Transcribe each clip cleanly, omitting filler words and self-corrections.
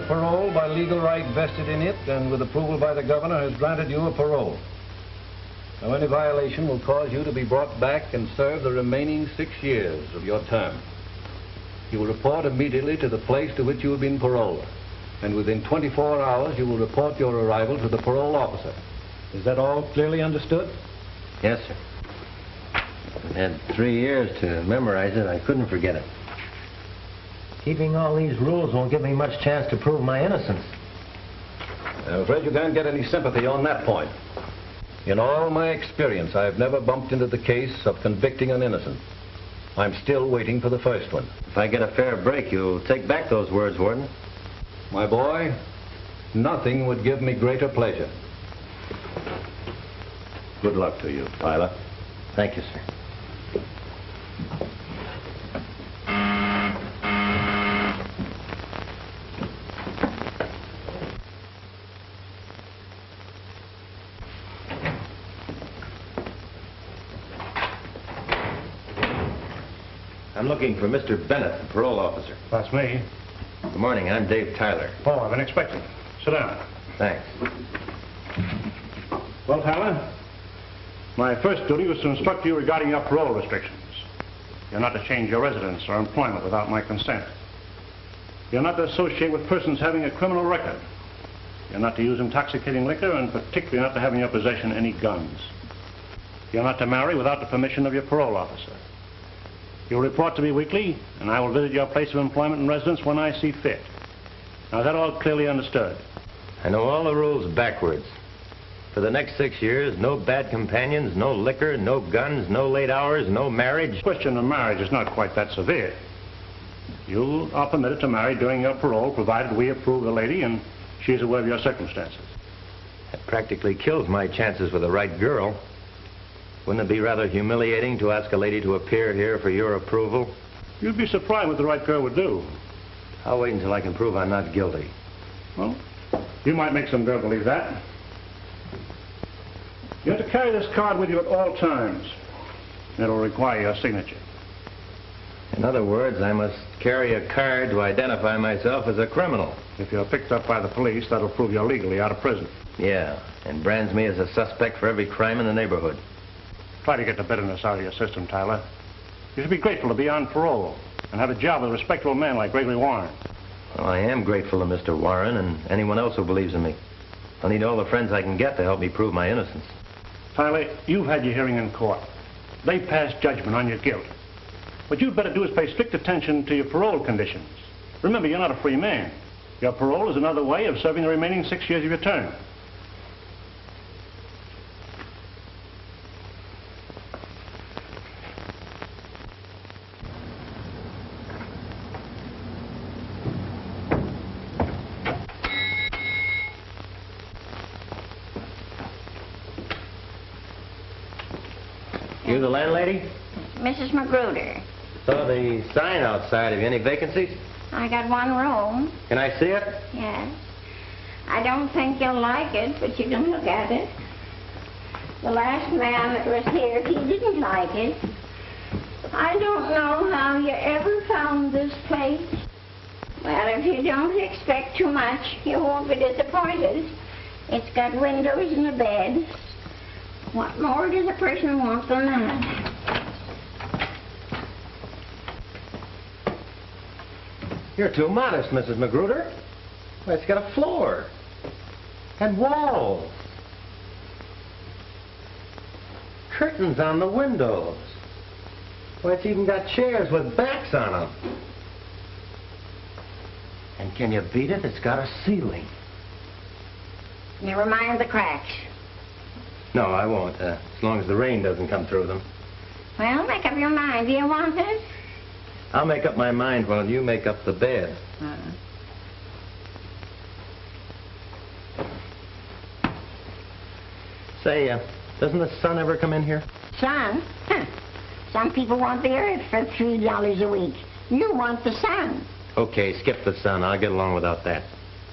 of parole by legal right vested in it and with approval by the governor has granted you a parole. Now, any violation will cause you to be brought back and serve the remaining 6 years of your term. You will report immediately to the place to which you have been paroled, and within 24 hours you will report your arrival to the parole officer. Is that all clearly understood? Yes, sir. I've had 3 years to memorize it. I couldn't forget it. Keeping all these rules won't give me much chance to prove my innocence. I'm afraid you can't get any sympathy on that point. In all my experience, I've never bumped into the case of convicting an innocent. I'm still waiting for the first one. If I get a fair break, you'll take back those words, Warden. My boy, nothing would give me greater pleasure. Good luck to you, Tyler. Thank you, sir. I'm looking for Mr. Bennett, the parole officer. That's me. Good morning. I'm Dave Tyler. Oh, I've been expecting. Sit down. Thanks. Well, Tyler, my first duty was to instruct you regarding your parole restrictions. You're not to change your residence or employment without my consent. You're not to associate with persons having a criminal record. You're not to use intoxicating liquor, and particularly not to have in your possession any guns. You're not to marry without the permission of your parole officer. You'll report to me weekly, and I will visit your place of employment and residence when I see fit. Now, is that all clearly understood? I know all the rules backwards. For the next 6 years, no bad companions, no liquor, no guns, no late hours, no marriage. The question of marriage is not quite that severe. You are permitted to marry during your parole, provided we approve the lady and she's aware of your circumstances. That practically kills my chances with the right girl. Wouldn't it be rather humiliating to ask a lady to appear here for your approval? You'd be surprised what the right girl would do. I'll wait until I can prove I'm not guilty. Well, you might make some girl believe that. You have to carry this card with you at all times. It'll require your signature. In other words, I must carry a card to identify myself as a criminal. If you're picked up by the police, that'll prove you're legally out of prison. Yeah, and brands me as a suspect for every crime in the neighborhood. Try to get the bitterness out of your system, Tyler. You should be grateful to be on parole and have a job with a respectable man like Gregory Warren. Well, I am grateful to Mr. Warren and anyone else who believes in me. I'll need all the friends I can get to help me prove my innocence. Tyler, you've had your hearing in court. They passed judgment on your guilt. What you'd better do is pay strict attention to your parole conditions. Remember, you're not a free man. Your parole is another way of serving the remaining 6 years of your term. You the landlady? Mrs. Magruder. Saw the sign outside. Have you any vacancies? I got one room. Can I see it? Yes. I don't think you'll like it, but you can look at it. The last man that was here, he didn't like it. I don't know how you ever found this place. Well, if you don't expect too much, you won't be disappointed. It's got windows and a bed. What more does a person want than that? You're too modest, Mrs. Magruder. Why, it's got a floor. And walls. Curtains on the windows. Why, it's even got chairs with backs on them. And can you beat it? It's got a ceiling. Never mind the cracks. No, I won't, as long as the rain doesn't come through them. Well, make up your mind. Do you want it? I'll make up my mind while you make up the bed. Say, doesn't the sun ever come in here? Sun? Huh. Some people want the earth for $3 a week. You want the sun. Okay, skip the sun. I'll get along without that.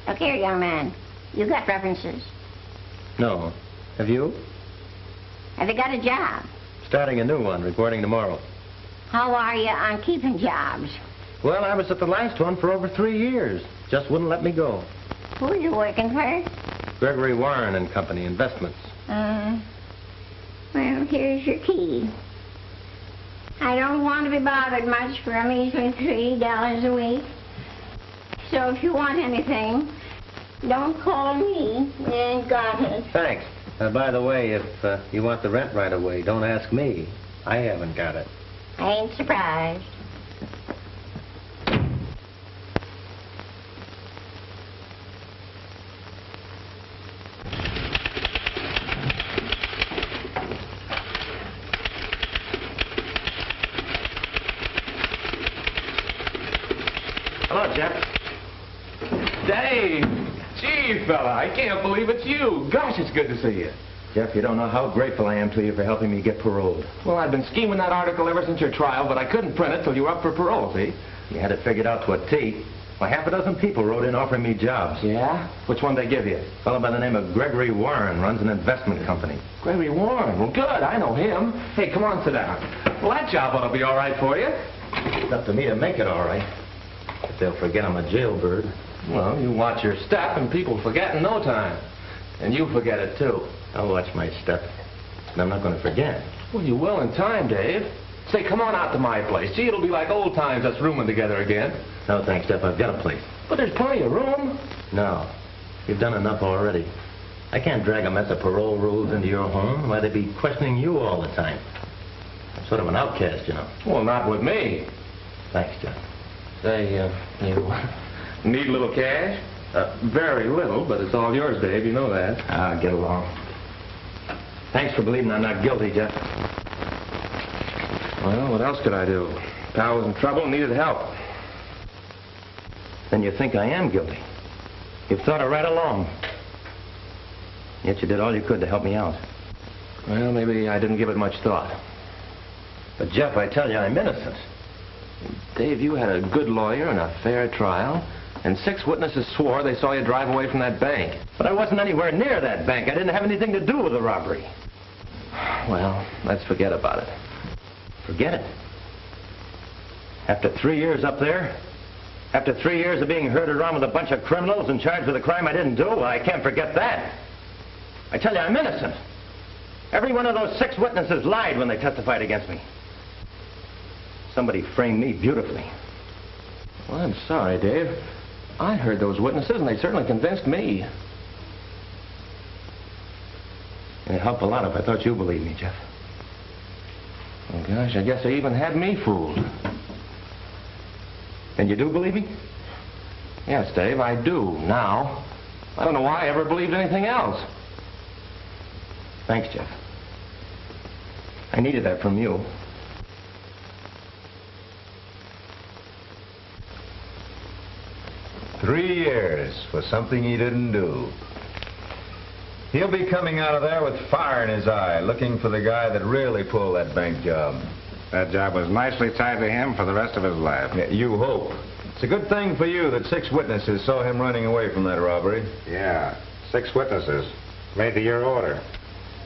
Look here, young man. You got references. No. Have you? Have you got a job? Starting a new one, reporting tomorrow. How are you on keeping jobs? Well, I was at the last one for over 3 years. Just wouldn't let me go. Who are you working for? Gregory Warren and Company Investments. Well, here's your key. I don't want to be bothered much for a measly $3 a week. So if you want anything, don't call me. You ain't got it. Thanks. By the way, if you want the rent right away, don't ask me. I haven't got it. I ain't surprised. Hello, Jeff. Dave! Gee, fella, I can't believe it's you. Gosh, it's good to see you. Jeff, you don't know how grateful I am to you for helping me get paroled. Well, I've been scheming that article ever since your trial, but I couldn't print it till you were up for parole, see? You had it figured out to a T. Why, half a dozen people wrote in offering me jobs. Yeah? Which one they give you? A fellow by the name of Gregory Warren runs an investment company. Gregory Warren. Well, good. I know him. Hey, come on, sit down. Well, that job ought to be all right for you. It's up to me to make it all right. But they'll forget I'm a jailbird. Well, you watch your step, and people forget in no time. And you forget it, too. I'll watch my step. And I'm not going to forget. Well, you will in time, Dave. Say, come on out to my place. Gee, it'll be like old times us rooming together again. No, thanks, Jeff. I've got a place. But there's plenty of room. No. You've done enough already. I can't drag a mess of parole rules into your home. Why, they'd be questioning you all the time. I'm sort of an outcast, you know. Well, not with me. Thanks, Jeff. Say, you need a little cash? Very little, but it's all yours, Dave. You know that. Get along. Thanks for believing I'm not guilty, Jeff. Well, what else could I do? Pal was in trouble and needed help. Then you think I am guilty. You've thought it right along. Yet you did all you could to help me out. Well, maybe I didn't give it much thought. But, Jeff, I tell you, I'm innocent. Dave, you had a good lawyer and a fair trial, and 6 witnesses swore they saw you drive away from that bank. But I wasn't anywhere near that bank. I didn't have anything to do with the robbery. Well, let's forget about it. Forget it. After 3 years up there, after 3 years of being herded around with a bunch of criminals and charged with a crime I didn't do, well, I can't forget that. I tell you, I'm innocent. Every one of those 6 witnesses lied when they testified against me. Somebody framed me beautifully. Well, I'm sorry, Dave. I heard those witnesses, and they certainly convinced me. It'd help a lot if I thought you believed me, Jeff. Oh, gosh, I guess they even had me fooled. And you do believe me? Yes, Dave, I do, now. I don't know why I ever believed anything else. Thanks, Jeff. I needed that from you. Three years for something he didn't do. He'll be coming out of there with fire in his eye, looking for the guy that really pulled that bank job. That job was nicely tied to him for the rest of his life. Yeah, you hope. It's a good thing for you that 6 witnesses saw him running away from that robbery. Yeah, 6 witnesses. Made to your order.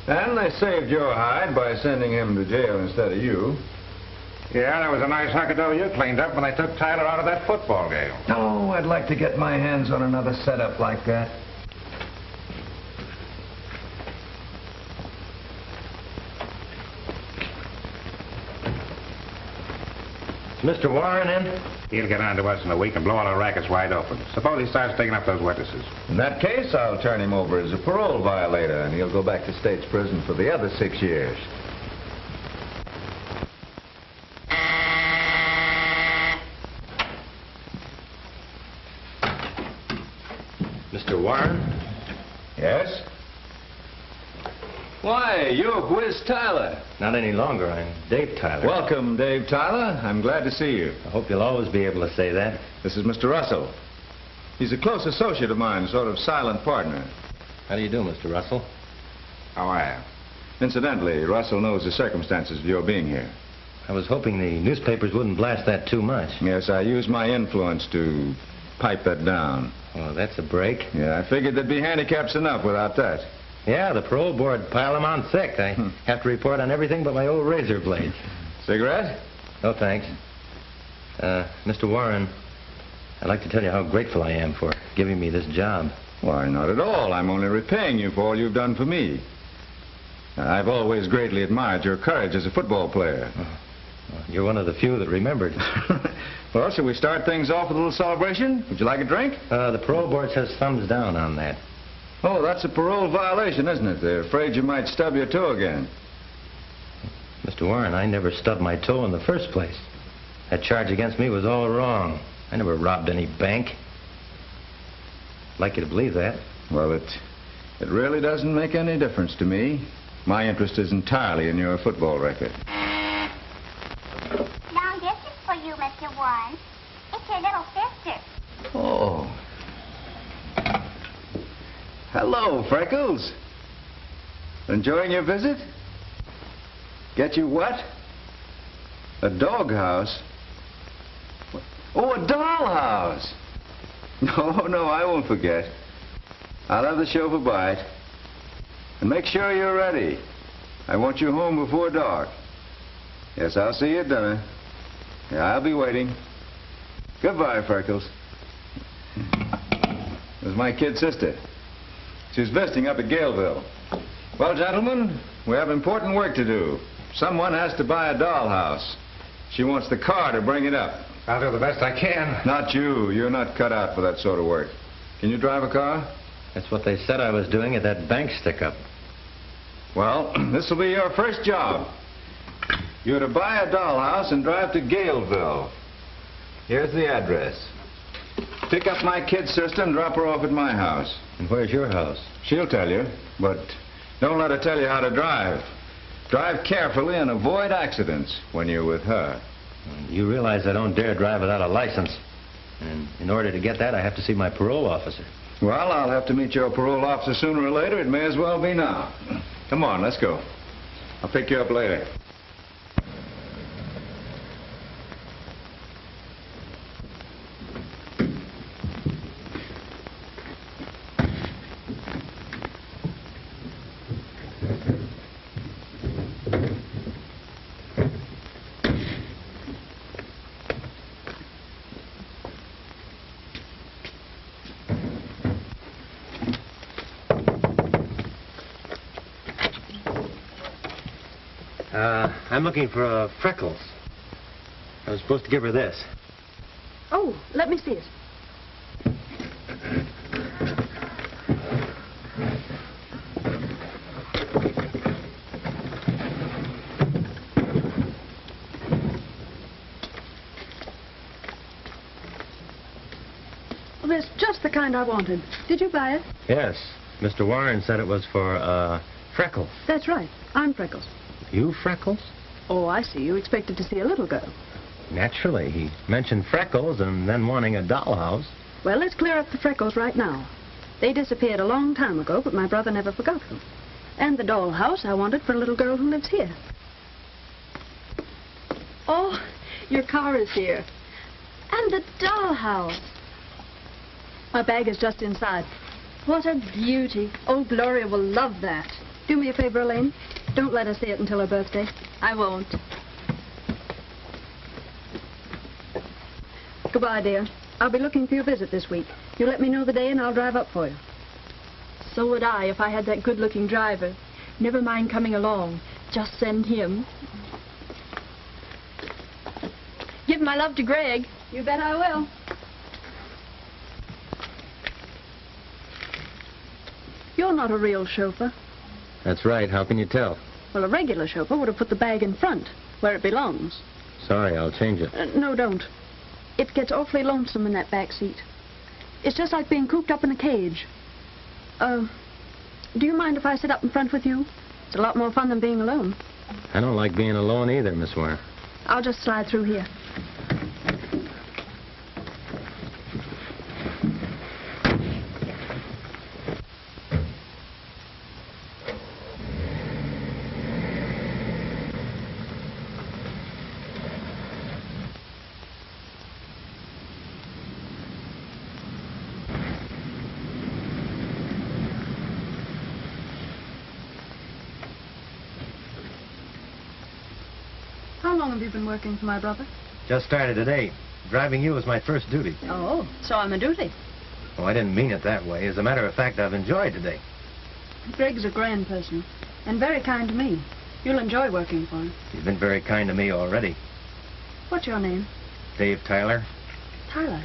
And they saved your hide by sending him to jail instead of you. Yeah, there was a nice hunk of dough you cleaned up when they took Tyler out of that football game. Oh, I'd like to get my hands on another setup like that. Is Mr. Warren in? He'll get on to us in a week and blow all our rackets wide open. Suppose he starts taking up those witnesses. In that case, I'll turn him over as a parole violator, and he'll go back to state's prison for the other 6 years. Mr. Warren? Yes? Why, you're Whiz Tyler. Not any longer. I'm Dave Tyler. Welcome, Dave Tyler. I'm glad to see you. I hope you'll always be able to say that. This is Mr. Russell. He's a close associate of mine, sort of silent partner. How do you do, Mr. Russell? How are you? Incidentally, Russell knows the circumstances of your being here. I was hoping the newspapers wouldn't blast that too much. Yes, I used my influence to pipe that down. Oh, that's a break. Yeah, I figured there'd be handicaps enough without that. Yeah, the parole board piled them on thick. I have to report on everything but my old razor blade. Cigarette? No, thanks. Mr. Warren, I'd like to tell you how grateful I am for giving me this job. Why, not at all. I'm only repaying you for all you've done for me. I've always greatly admired your courage as a football player. Well, you're one of the few that remembered. Well, shall we start things off with a little celebration? Would you like a drink? The parole board says thumbs down on that. Oh, that's a parole violation, isn't it? They're afraid you might stub your toe again. Mr. Warren, I never stubbed my toe in the first place. That charge against me was all wrong. I never robbed any bank. I'd like you to believe that. Well, it really doesn't make any difference to me. My interest is entirely in your football record. Long distance for you, Mr. Warren. It's your little sister. Oh. Hello, Freckles. Enjoying your visit? Get you what? A doghouse? Oh, a dollhouse. No, I won't forget. I'll have the chauffeur by it. And make sure you're ready. I want you home before dark. Yes, I'll see you at dinner. Yeah, I'll be waiting. Goodbye, Freckles. This is my kid sister. She's visiting up at Galeville. Well, gentlemen, we have important work to do. Someone has to buy a dollhouse. She wants the car to bring it up. I'll do the best I can. Not you. You're not cut out for that sort of work. Can you drive a car? That's what they said I was doing at that bank stick-up. Well, this will be your first job. You're to buy a dollhouse and drive to Galeville. Here's the address. Pick up my kid sister and drop her off at my house. And where's your house? She'll tell you, but don't let her tell you how to drive. Drive carefully and avoid accidents when you're with her. You realize I don't dare drive without a license. And in order to get that, I have to see my parole officer. Well, I'll have to meet your parole officer sooner or later. It may as well be now. Come on, let's go. I'll pick you up later. I'm looking for Freckles. I was supposed to give her this. Oh, let me see it. Well, that's just the kind I wanted. Did you buy it? Yes. Mr. Warren said it was for, Freckles. That's right. I'm Freckles. You Freckles? Oh, I see. You expected to see a little girl. Naturally. He mentioned Freckles and then wanting a dollhouse. Well, let's clear up the Freckles right now. They disappeared a long time ago, but my brother never forgot them. And the dollhouse I wanted for a little girl who lives here. Oh, your car is here. And the dollhouse. My bag is just inside. What a beauty. Old Gloria will love that. Do me a favor, Elaine. Don't let her see it until her birthday. I won't. Goodbye, dear. I'll be looking for your visit this week. You let me know the day and I'll drive up for you. So would I if I had that good-looking driver. Never mind coming along. Just send him. Give my love to Greg. You bet I will. You're not a real chauffeur. That's right. How can you tell? Well, a regular chauffeur would have put the bag in front, where it belongs. Sorry, I'll change it. No, don't. It gets awfully lonesome in that back seat. It's just like being cooped up in a cage. Do you mind if I sit up in front with you? It's a lot more fun than being alone. I don't like being alone either, Miss Warren. I'll just slide through here. How long have you been working for my brother? Just started today. Driving you was my first duty. Oh, so I'm a duty. Oh, I didn't mean it that way. As a matter of fact, I've enjoyed today. Greg's a grand person, and very kind to me. You'll enjoy working for him. You've been very kind to me already. What's your name? Dave Tyler. Tyler.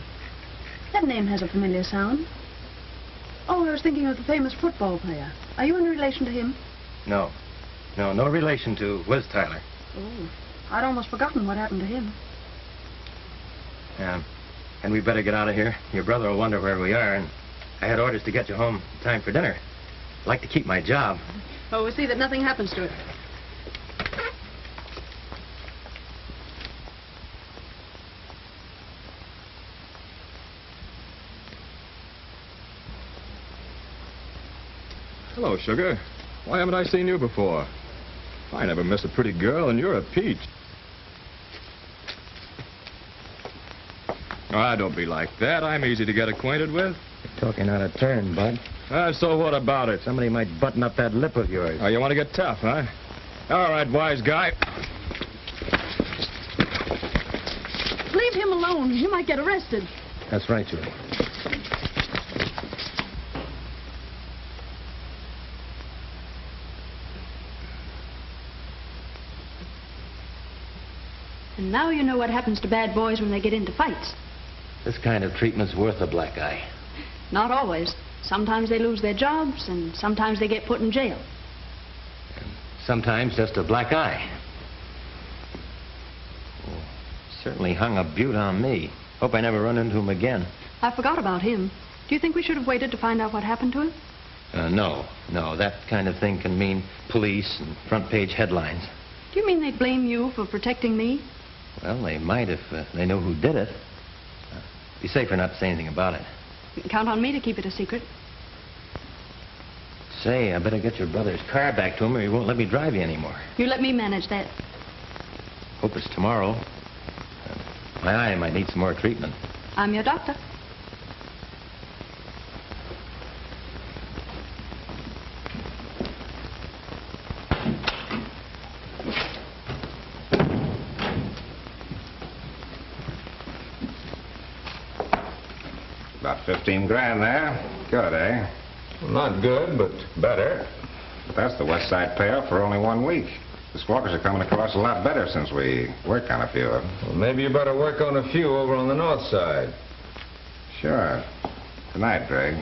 That name has a familiar sound. Oh, I was thinking of the famous football player. Are you in relation to him? No. No relation to Wiz Tyler. Oh, I'd almost forgotten what happened to him. Yeah. And we better get out of here. Your brother will wonder where we are, and I had orders to get you home in time for dinner. I'd like to keep my job. Oh, we'll see that nothing happens to it. Hello, Sugar. Why haven't I seen you before? I never miss a pretty girl, and you're a peach. Ah, don't be like that. I'm easy to get acquainted with. You're talking out of turn, Bud. So what about it? Somebody might button up that lip of yours. Oh, you want to get tough, huh? All right, wise guy. Leave him alone. He might get arrested. That's right, Julie. And now you know what happens to bad boys when they get into fights. This kind of treatment's worth a black eye. Not always. Sometimes they lose their jobs, and sometimes they get put in jail. And sometimes just a black eye. Oh, certainly hung a beaut on me. Hope I never run into him again. I forgot about him. Do you think we should have waited to find out what happened to him? No. That kind of thing can mean police and front-page headlines. Do you mean they'd blame you for protecting me? Well, they might if they know who did it. Be safer not to say anything about it. You can count on me to keep it a secret. Say, I better get your brother's car back to him or he won't let me drive you anymore. You let me manage that. Hope it's tomorrow. My eye might need some more treatment. I'm your doctor. About 15 grand there. Good, eh? Well, not good, but better. But that's the West Side payoff for only 1 week. The squawkers are coming across a lot better since we worked on a few of them. Well, maybe you better work on a few over on the north side. Sure. Tonight, Greg.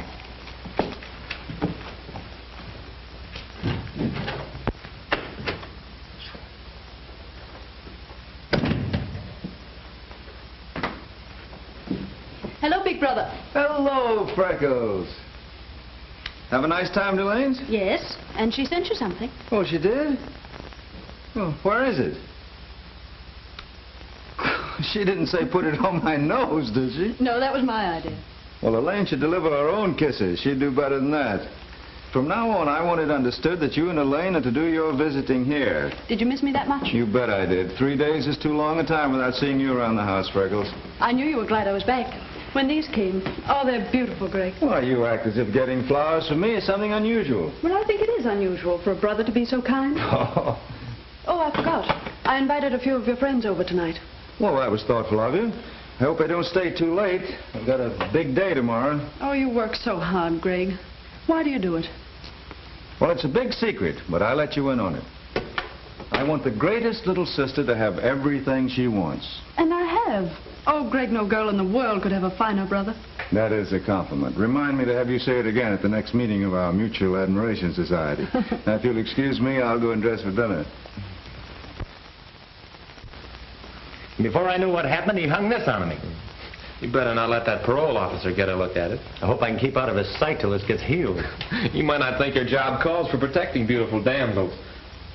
Hello, big brother. Hello, Freckles. Have a nice time, Delane's? Yes, and she sent you something. Oh, she did? Well, where is it? She didn't say put it on my nose, did she? No, that was my idea. Well, Elaine should deliver her own kisses. She'd do better than that. From now on, I want it understood that you and Elaine are to do your visiting here. Did you miss me that much? You bet I did. 3 days is too long a time without seeing you around the house, Freckles. I knew you were glad I was back. When these came, oh, they're beautiful, Greg. Why, you act as if getting flowers from me is something unusual. Well, I think it is unusual for a brother to be so kind. Oh, I forgot. I invited a few of your friends over tonight. well, that was thoughtful of you. I hope I don't stay too late. I've got a big day tomorrow. Oh, you work so hard, Greg. Why do you do it? Well, it's a big secret, but I let you in on it. I want the greatest little sister to have everything she wants. And I have. Oh, Greg, no girl in the world could have a finer brother. That is a compliment. Remind me to have you say it again at the next meeting of our Mutual Admiration Society. Now, if you'll excuse me, I'll go and dress for dinner. Before I knew what happened, he hung this on me. You better not let that parole officer get a look at it. I hope I can keep out of his sight till this gets healed. You might not think your job calls for protecting beautiful damsels.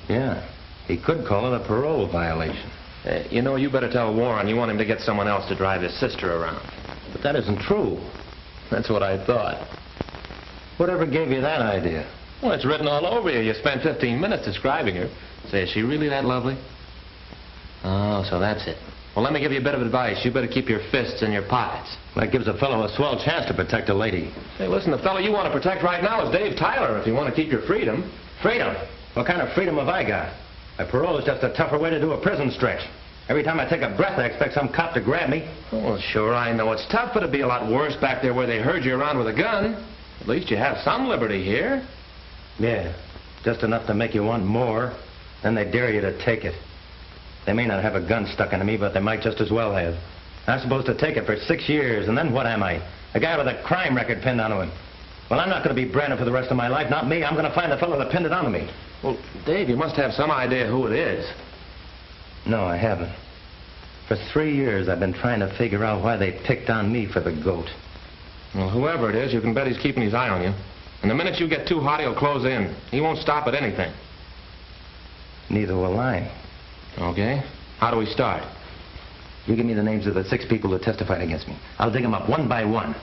Yeah, he could call it a parole violation. You know, you better tell Warren you want him to get someone else to drive his sister around. But that isn't true. That's what I thought. Whatever gave you that idea? Well, it's written all over you. You spent 15 minutes describing her. Say, is she really that lovely? Oh, so that's it. Well, let me give you a bit of advice. You better keep your fists in your pockets. That gives a fellow a swell chance to protect a lady. Hey, listen, the fellow you want to protect right now is Dave Tyler, if you want to keep your freedom. Freedom? What kind of freedom have I got? My parole is just a tougher way to do a prison stretch. Every time I take a breath, I expect some cop to grab me. Well, sure, I know it's tough, but it'd be a lot worse back there where they herd you around with a gun. At least you have some liberty here. Yeah, just enough to make you want more. Then they dare you to take it. They may not have a gun stuck into me, but they might just as well have. I'm supposed to take it for 6 years, and then what am I? A guy with a crime record pinned onto him. Well, I'm not going to be branded for the rest of my life. Not me. I'm going to find the fellow that pinned it onto me. Well, Dave, you must have some idea who it is. No, I haven't. For 3 years, I've been trying to figure out why they picked on me for the goat. Well, whoever it is, you can bet he's keeping his eye on you. And the minute you get too hot, he'll close in. He won't stop at anything. Neither will I. Okay. How do we start? You give me the names of the 6 people who testified against me. I'll dig them up one by one.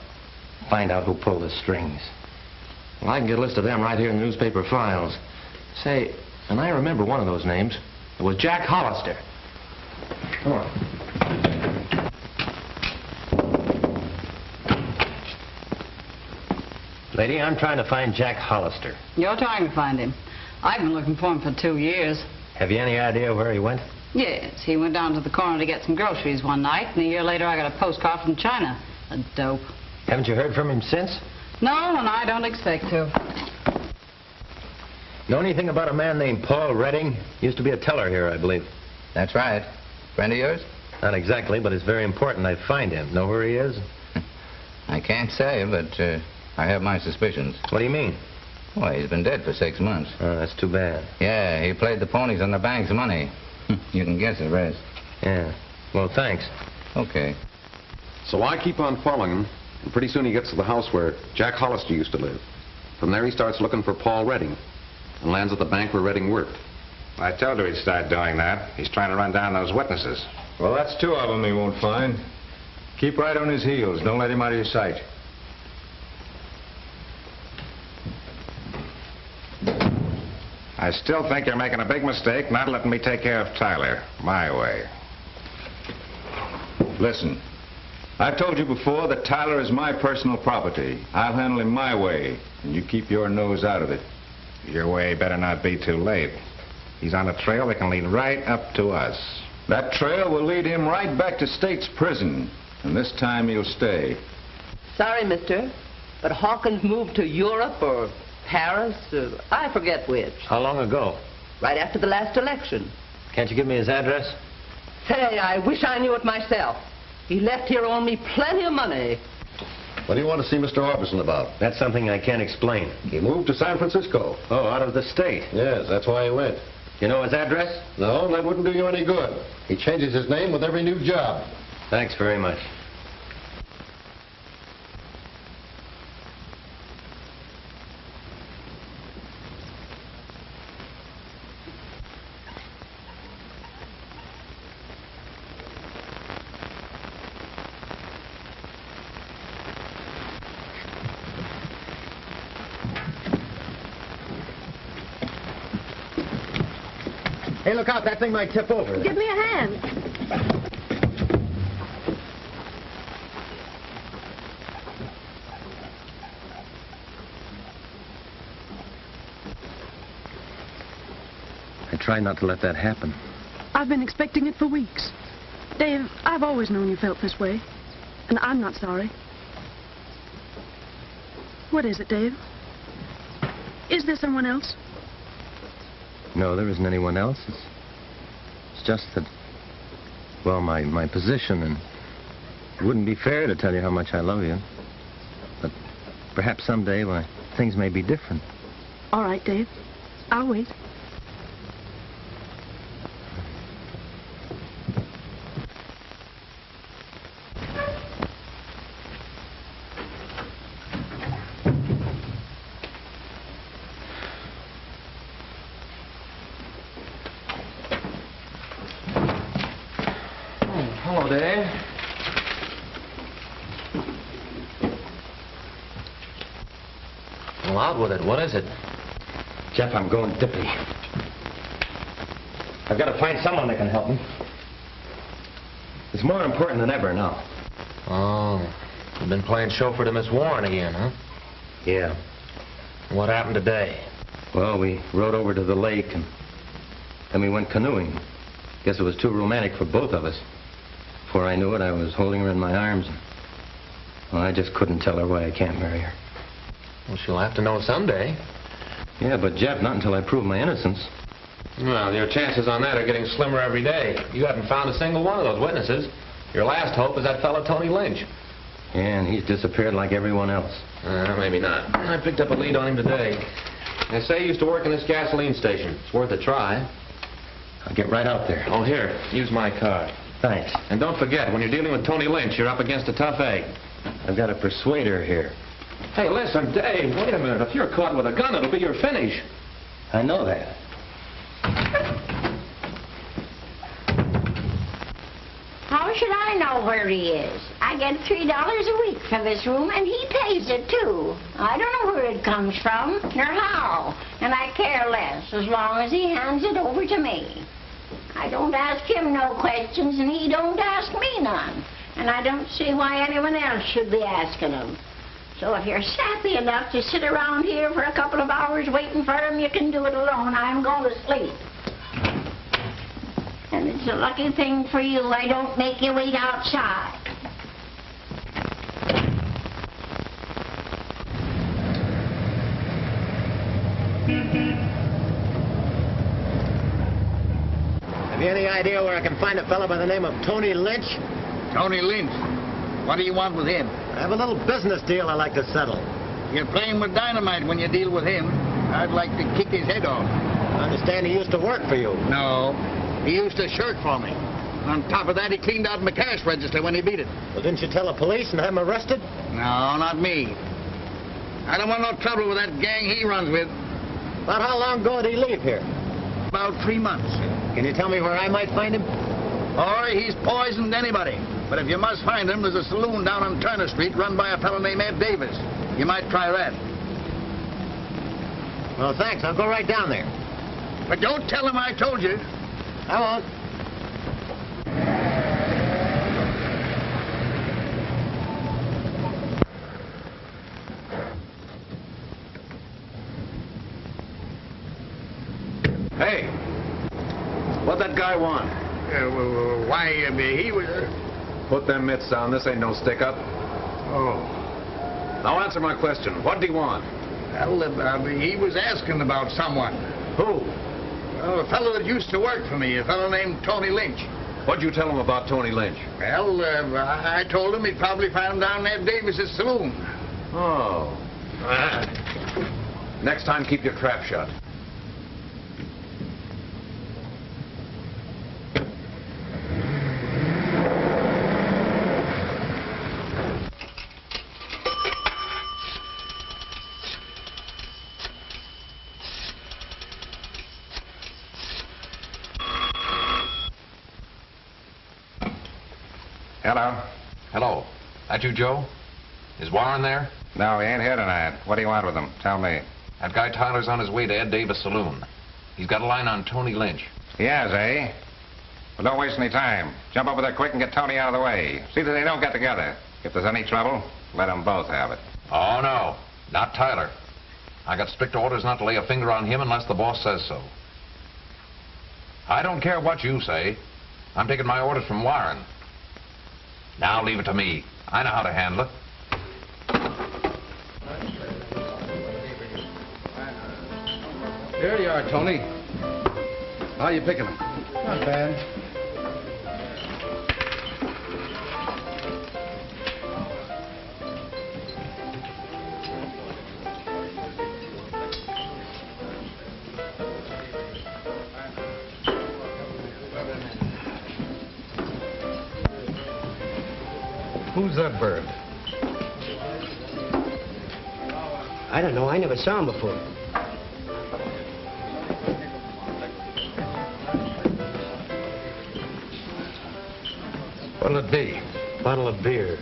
Find out who pulled the strings. Well, I can get a list of them right here in the newspaper files. Say, and I remember one of those names. It was Jack Hollister. Come on. Lady, I'm trying to find Jack Hollister. You're trying to find him. I've been looking for him for 2 years. Have you any idea where he went? Yes, he went down to the corner to get some groceries one night, and a year later I got a postcard from China. A dope. Haven't you heard from him since? No, and I don't expect to. Know anything about a man named Paul Redding? Used to be a teller here, I believe. That's right. Friend of yours? Not exactly, but it's very important I find him. Know where he is? I can't say, but I have my suspicions. What do you mean? Well, he's been dead for 6 months. Oh, that's too bad. Yeah, he played the ponies on the bank's money. You can guess the rest. Yeah. Well, thanks. Okay. So I keep on following him, and pretty soon he gets to the house where Jack Hollister used to live. From there he starts looking for Paul Redding, and lands at the bank where Redding worked. I told her he'd start doing that. He's trying to run down those witnesses. Well, that's 2 of them he won't find. Keep right on his heels. Don't let him out of your sight. I still think you're making a big mistake not letting me take care of Tyler my way. Listen, I've told you before that Tyler is my personal property. I'll handle him my way, and you keep your nose out of it. Your way better not be too late. He's on a trail that can lead right up to us. That trail will lead him right back to State's prison, and this time he'll stay. Sorry, mister, but Hawkins moved to Europe or Paris, I forget which. How long ago? Right after the last election. Can't you give me his address? Say, I wish I knew it myself. He left here owing me plenty of money. What do you want to see Mr. Orbison about? That's something I can't explain. He moved to San Francisco. Oh, out of the state? Yes, that's why he went. You know his address? No, that wouldn't do you any good. He changes his name with every new job. Thanks very much. Hey, look out. That thing might tip over. Give me a hand. I try not to let that happen. I've been expecting it for weeks. Dave, I've always known you felt this way. And I'm not sorry. What is it, Dave? Is there someone else? No, there isn't anyone else. It's just that, well, my position, and it wouldn't be fair to tell you how much I love you. But perhaps someday, why, things may be different. All right, Dave. I'll wait. Hello, Dave. Well, out with it. What is it? Jeff, I'm going dippy. I've got to find someone that can help me. It's more important than ever now. Oh, you've been playing chauffeur to Miss Warren again, huh? Yeah. What happened today? Well, we rode over to the lake, and then we went canoeing. Guess it was too romantic for both of us. Before I knew it, I was holding her in my arms. Well, I just couldn't tell her why I can't marry her. Well, she'll have to know someday. Yeah, but Jeff, not until I prove my innocence. Well, your chances on that are getting slimmer every day. You haven't found a single one of those witnesses. Your last hope is that fellow Tony Lynch. Yeah, and he's disappeared like everyone else. Maybe not. I picked up a lead on him today. They say he used to work in this gasoline station. It's worth a try. I'll get right out there. Oh, here, use my card. Thanks. And don't forget, when you're dealing with Tony Lynch, you're up against a tough egg. I've got to persuade her here. Hey, listen, Dave, wait a minute. If you're caught with a gun, it'll be your finish. I know that. How should I know where he is? I get $3 a week for this room, and he pays it, too. I don't know where it comes from, nor how, and I care less as long as he hands it over to me. I don't ask him no questions, and he don't ask me none, and I don't see why anyone else should be asking him. So if you're sappy enough to sit around here for a couple of hours waiting for him, you can do it alone. I'm going to sleep. And it's a lucky thing for you I don't make you wait outside. Have you any idea where I can find a fellow by the name of Tony Lynch? Tony Lynch? What do you want with him? I have a little business deal I'd like to settle. You're playing with dynamite when you deal with him. I'd like to kick his head off. I understand he used to work for you. No. He used to shirk for me. On top of that, he cleaned out my cash register when he beat it. Well, didn't you tell the police and have him arrested? No, not me. I don't want no trouble with that gang he runs with. About how long ago did he leave here? About 3 months. Can you tell me where I might find him? Or he's poisoned anybody. But if you must find him, there's a saloon down on Turner Street run by a fellow named Ed Davis. You might try that. Well, thanks. I'll go right down there. But don't tell him I told you. I won't. Hey, what'd that guy want? Why, he was... Put them mitts down. This ain't no stick-up. Oh. Now answer my question. What'd he want? Well, he was asking about someone. Who? Well, a fellow that used to work for me, a fellow named Tony Lynch. What'd you tell him about Tony Lynch? Well, I told him he'd probably find him down at Davis's saloon. Oh. Next time, keep your trap shut. Hello. Hello. That you, Joe? Is Warren there? No, he ain't here tonight. What do you want with him? Tell me. That guy Tyler's on his way to Ed Davis' saloon. He's got a line on Tony Lynch. He has, eh? Well, don't waste any time. Jump over there quick and get Tony out of the way. See that they don't get together. If there's any trouble, let them both have it. Oh, no. Not Tyler. I got strict orders not to lay a finger on him unless the boss says so. I don't care what you say. I'm taking my orders from Warren. Now leave it to me. I know how to handle it. Here you are, Tony. How are you picking them? Not bad. Who's that bird? I don't know. I never saw him before. What'll it be? Bottle of beer.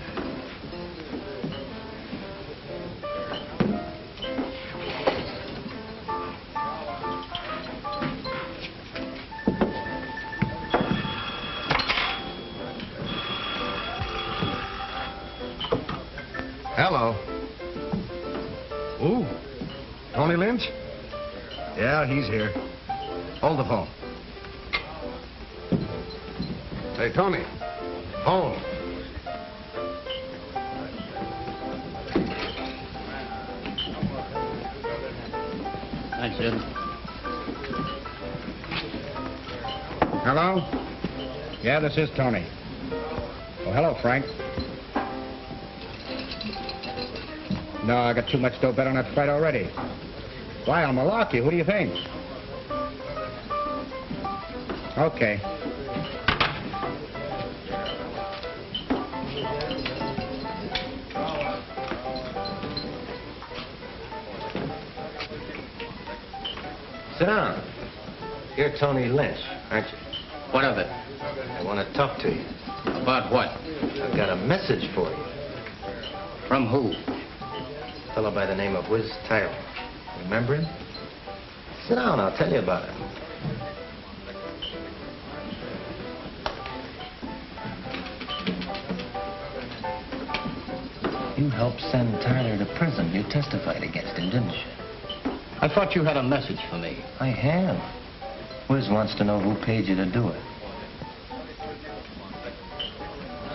Hello. Ooh. Tony Lynch? Yeah, he's here. Hold the phone. Hey, Tony. Home. Thanks, Sid. Hello? Yeah, this is Tony. Oh, hello, Frank. No, I got too much dough bet on that fight already. Why, I'll malarkey. Who do you think? Okay. Sit down. You're Tony Lynch, aren't you? What of it? I want to talk to you. About what? I've got a message for you. From who? A fellow by the name of Whiz Tyler. Remember him? Sit down, I'll tell you about him. You helped send Tyler to prison. You testified against him, didn't you? I thought you had a message for me. I have. Whiz wants to know who paid you to do it.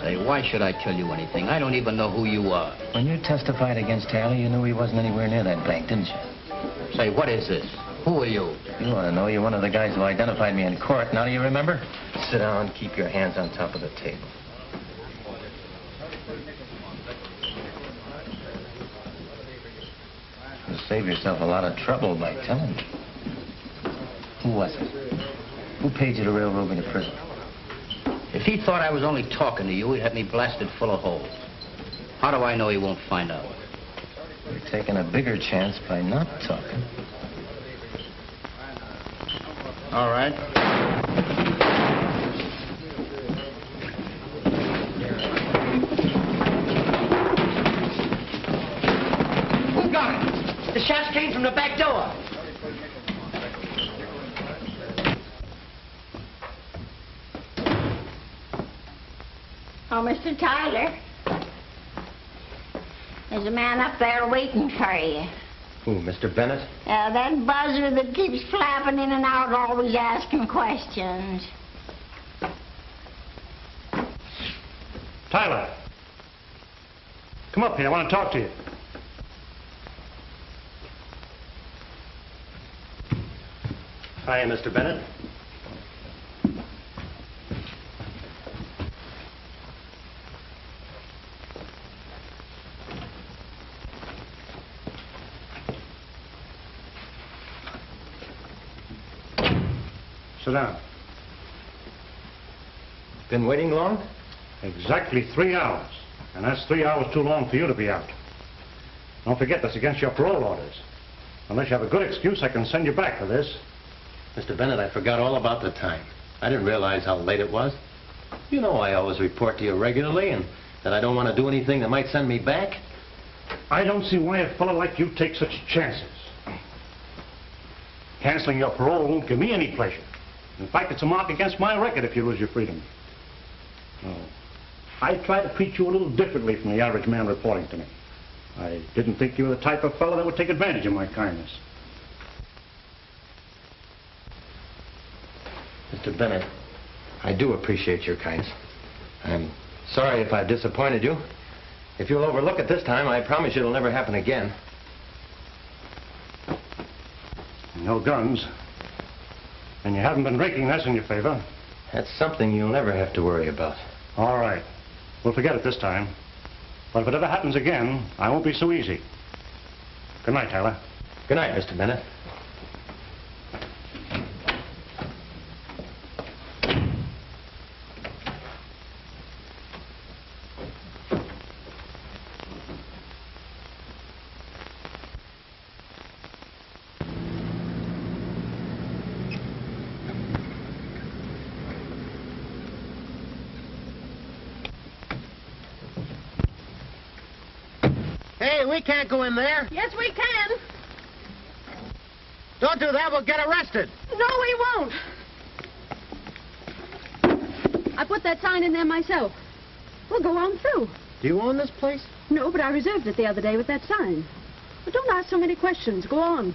Say, why should I tell you anything? I don't even know who you are. When you testified against Tyler, you knew he wasn't anywhere near that bank, didn't you? Say, what is this? Who are you? You want to know. You're one of the guys who identified me in court. Now do you remember? Sit down, keep your hands on top of the table. You'll save yourself a lot of trouble by telling me. Who was it? Who paid you to railroad me to prison? If he thought I was only talking to you, he'd have me blasted full of holes. How do I know he won't find out? You're taking a bigger chance by not talking. All right. Who got it? The shots came from the back door. Oh, Mr. Tyler. There's a man up there waiting for you. Who, Mr. Bennett? That buzzer that keeps flapping in and out, always asking questions. Tyler. Come up here. I want to talk to you. Hi, Mr. Bennett. Sit down. Been waiting long? Exactly 3 hours. And that's 3 hours too long for you to be out. Don't forget that's against your parole orders. Unless you have a good excuse, I can send you back for this. Mr. Bennett, I forgot all about the time. I didn't realize how late it was. You know I always report to you regularly and that I don't want to do anything that might send me back. I don't see why a fellow like you takes such chances. Canceling your parole won't give me any pleasure. In fact, it's a mark against my record if you lose your freedom. Oh. I try to treat you a little differently from the average man reporting to me. I didn't think you were the type of fellow that would take advantage of my kindness. Mr. Bennett, I do appreciate your kindness. I'm sorry if I've disappointed you. If you'll overlook it this time, I promise you it'll never happen again. No guns. And you haven't been drinking, that's in your favor. That's something you'll never have to worry about. All right. We'll forget it this time. But if it ever happens again, I won't be so easy. Good night, Tyler. Good night, Mr. Bennett. Hey, we can't go in there. Yes, we can. Don't do that, we'll get arrested. No, we won't. I put that sign in there myself. We'll go on through. Do you own this place? No, but I reserved it the other day with that sign. But don't ask so many questions. Go on.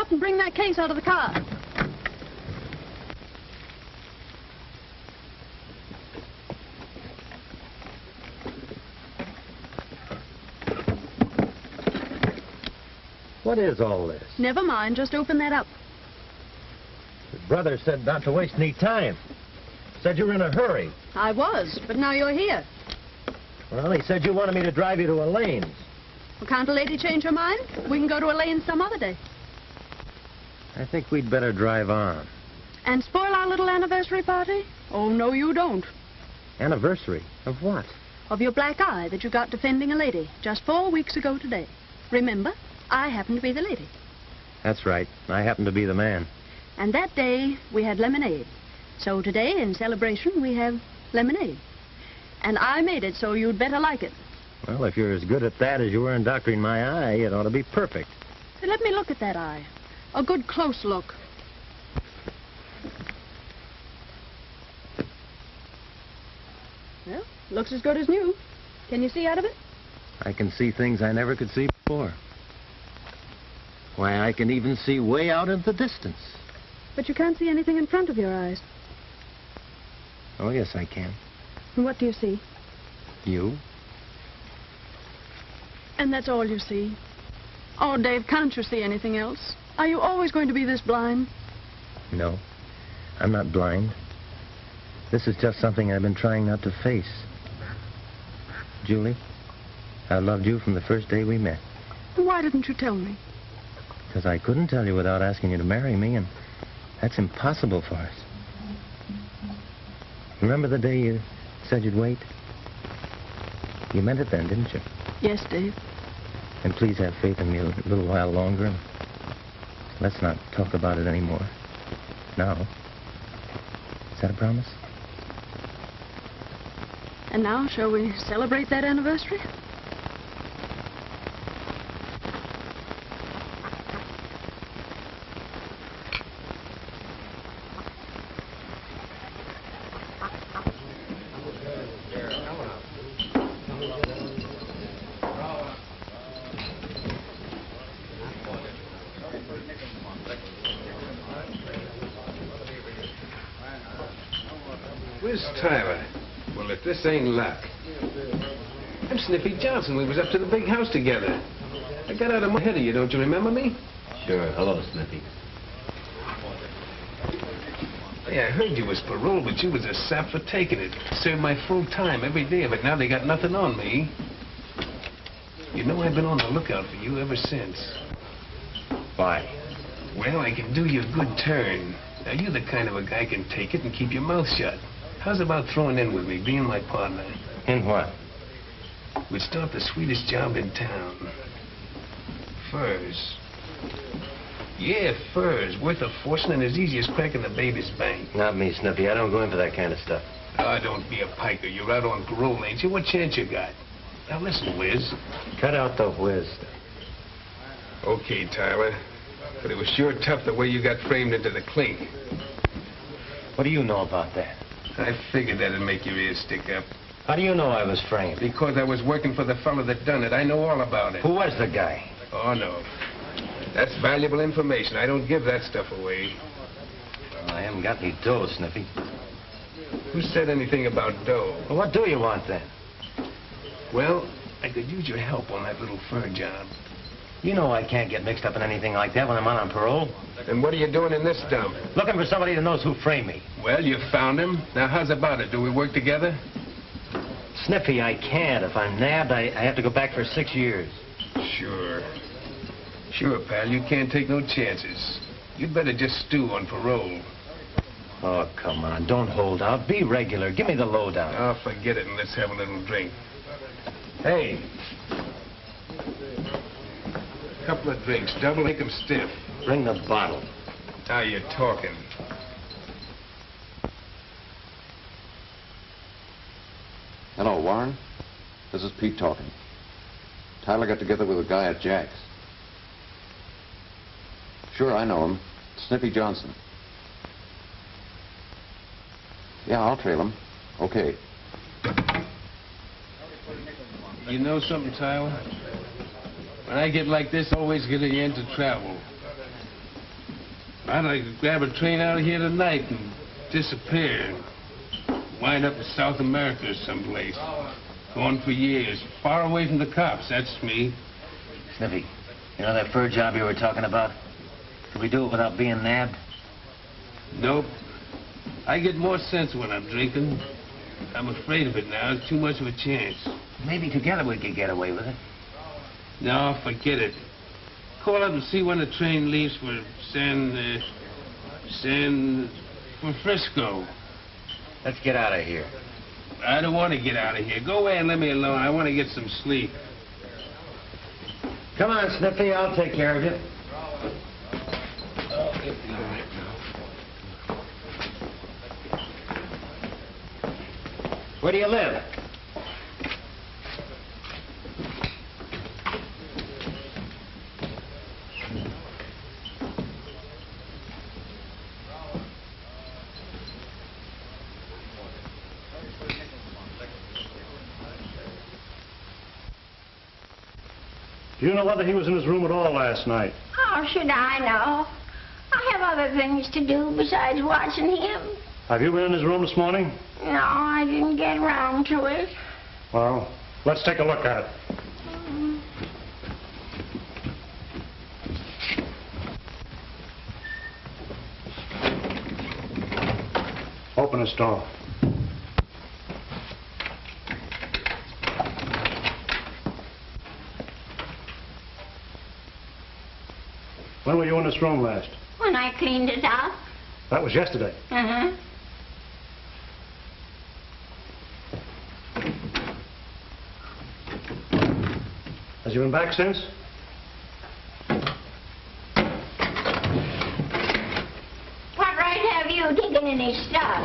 up and bring that case out of the car. What is all this? Never mind, just open that up. Your brother said not to waste any time. Said you were in a hurry. I was, but now you're here. Well, he said you wanted me to drive you to Elaine's. Well, can't a lady change her mind? We can go to Elaine's some other day. I think we'd better drive on. And spoil our little anniversary party? Oh, no, you don't. Anniversary? Of what? Of your black eye that you got defending a lady just 4 weeks ago today. Remember? I happen to be the lady. That's right. I happen to be the man. And that day, we had lemonade. So today, in celebration, we have lemonade. And I made it, so you'd better like it. Well, if you're as good at that as you were in doctoring my eye, it ought to be perfect. Hey, let me look at that eye. A good close look. Well, looks as good as new. Can you see out of it? I can see things I never could see before. Why, I can even see way out in the distance. But you can't see anything in front of your eyes. Oh, yes, I can. And what do you see? You? And that's all you see? Oh, Dave, can't you see anything else? Are you always going to be this blind? No, I'm not blind. This is just something I've been trying not to face. Julie, I loved you from the first day we met. And why didn't you tell me? Because I couldn't tell you without asking you to marry me, and that's impossible for us. Remember the day you said you'd wait? You meant it then, didn't you? Yes, Dave. And please have faith in me a little while longer. And let's not talk about it anymore. Now. Is that a promise? And now, shall we celebrate that anniversary? Where's Tyler? Well, if this ain't luck. I'm Snippy Johnson. We was up to the big house together. I got out of my head of you, don't you remember me? Sure. Hello, Snippy. Yeah, I heard you was paroled, but you was a sap for taking it. Served my full time every day of it. Now they got nothing on me. You know I've been on the lookout for you ever since. Why? Well, I can do you a good turn. Now, you're the kind of a guy can take it and keep your mouth shut. How's about throwing in with me, being my partner? In what? We'd start the sweetest job in town. Furs. Yeah, furs. Worth a fortune and as easy as cracking the baby's bank. Not me, Snippy. I don't go in for that kind of stuff. Oh, don't be a piker. You're out on parole, ain't you? What chance you got? Now, listen, Wiz. Cut out the whiz stuff. Okay, Tyler. But it was sure tough the way you got framed into the clink. What do you know about that? I figured that'd make your ears stick up. How do you know I was framed? Because I was working for the fellow that done it. I know all about it. Who was the guy? Oh, no. That's valuable information. I don't give that stuff away. Well, I haven't got any dough, Snippy. Who said anything about dough? Well, what do you want, then? Well, I could use your help on that little fur job. You know I can't get mixed up in anything like that when I'm on parole. And what are you doing in this dump? Looking for somebody that knows who framed me. Well, you found him. Now, how's about it? Do we work together? Snippy, I can't. If I'm nabbed, I have to go back for 6 years. Sure. Sure, pal. You can't take no chances. You'd better just stew on parole. Oh, come on. Don't hold out. Be regular. Give me the lowdown. Oh, forget it and let's have a little drink. Hey. Couple of drinks. Double, make 'em stiff. Bring the bottle. Now you're talking. Hello, Warren. This is Pete talking. Tyler got together with a guy at Jack's. Sure, I know him. Snippy Johnson. Yeah, I'll trail him. Okay. You know something, Tyler? When I get like this, I always get into trouble. I'd like to grab a train out of here tonight and disappear. Wind up in South America or someplace. Gone for years. Far away from the cops, that's me. Sniffy, you know that fur job you were talking about? Could we do it without being nabbed? Nope. I get more sense when I'm drinking. I'm afraid of it now. It's too much of a chance. Maybe together we could get away with it. No, forget it. Call up and see when the train leaves for for Frisco. Let's get out of here. I don't want to get out of here. Go away and let me alone. I want to get some sleep. Come on, Sniffy. I'll take care of you. Where do you live? Do you know whether he was in his room at all last night? How should I know? I have other things to do besides watching him. Have you been in his room this morning? No, I didn't get around to it. Well, let's take a look at it. Open this door. When were you in this room last? When I cleaned it up. That was yesterday. Uh-huh. Has he been back since? What right have you taken any stuff?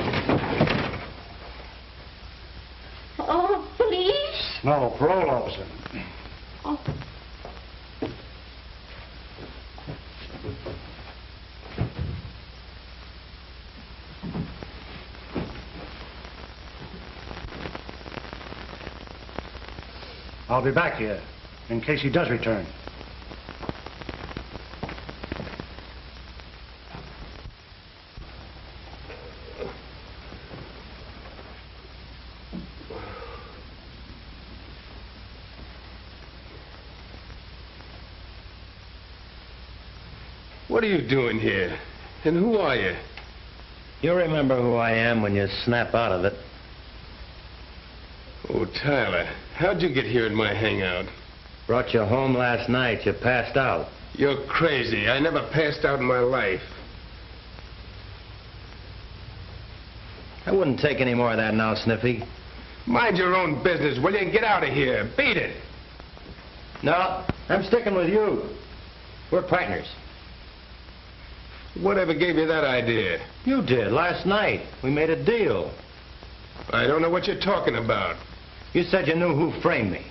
Oh, police? No, parole officer. Oh. I'll be back here in case he does return. What are you doing here? And who are you? You'll remember who I am when you snap out of it. Oh, Tyler, how'd you get here at my hangout? Brought you home last night. You passed out. You're crazy. I never passed out in my life. I wouldn't take any more of that now, Sniffy. Mind your own business, will you? Get out of here. Beat it. No, I'm sticking with you. We're partners. Whatever gave you that idea? You did, last night. We made a deal. I don't know what you're talking about. You said you knew who framed me.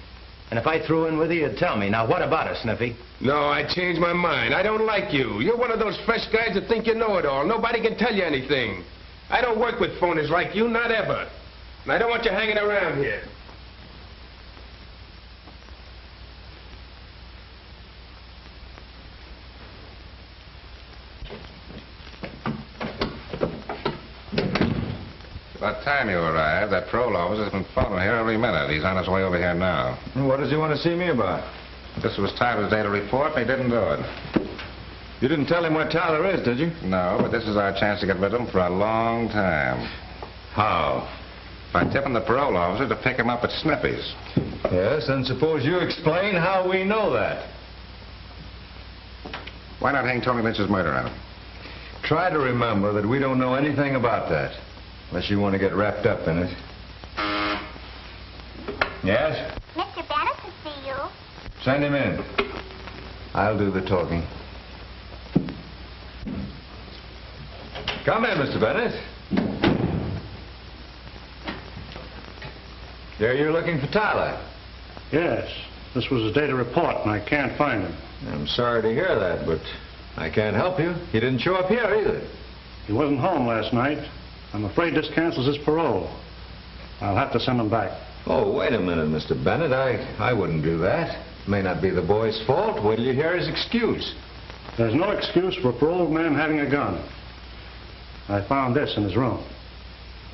And if I threw in with you, you'd tell me. Now, what about it, Sniffy? No, I changed my mind. I don't like you. You're one of those fresh guys that think you know it all. Nobody can tell you anything. I don't work with phonies like you, not ever. And I don't want you hanging around here. About time you arrived, that parole officer's been phoning here every minute. He's on his way over here now. What does he want to see me about? This was Tyler's day to report, and he didn't do it. You didn't tell him where Tyler is, did you? No, but this is our chance to get rid of him for a long time. How? By tipping the parole officer to pick him up at Sniffy's. Yes, and suppose you explain how we know that. Why not hang Tony Lynch's murder on him? Try to remember that we don't know anything about that. Unless you want to get wrapped up in it. Yes? Mr. Bennett to see you. Send him in. I'll do the talking. Come in, Mr. Bennett. There you're looking for Tyler. Yes. This was his day to report, and I can't find him. I'm sorry to hear that, but I can't help you. He didn't show up here either. He wasn't home last night. I'm afraid this cancels his parole. I'll have to send him back. Oh, wait a minute, Mr. Bennett. I wouldn't do that. May not be the boy's fault. Wait till you hear his excuse. There's no excuse for a paroled man having a gun. I found this in his room.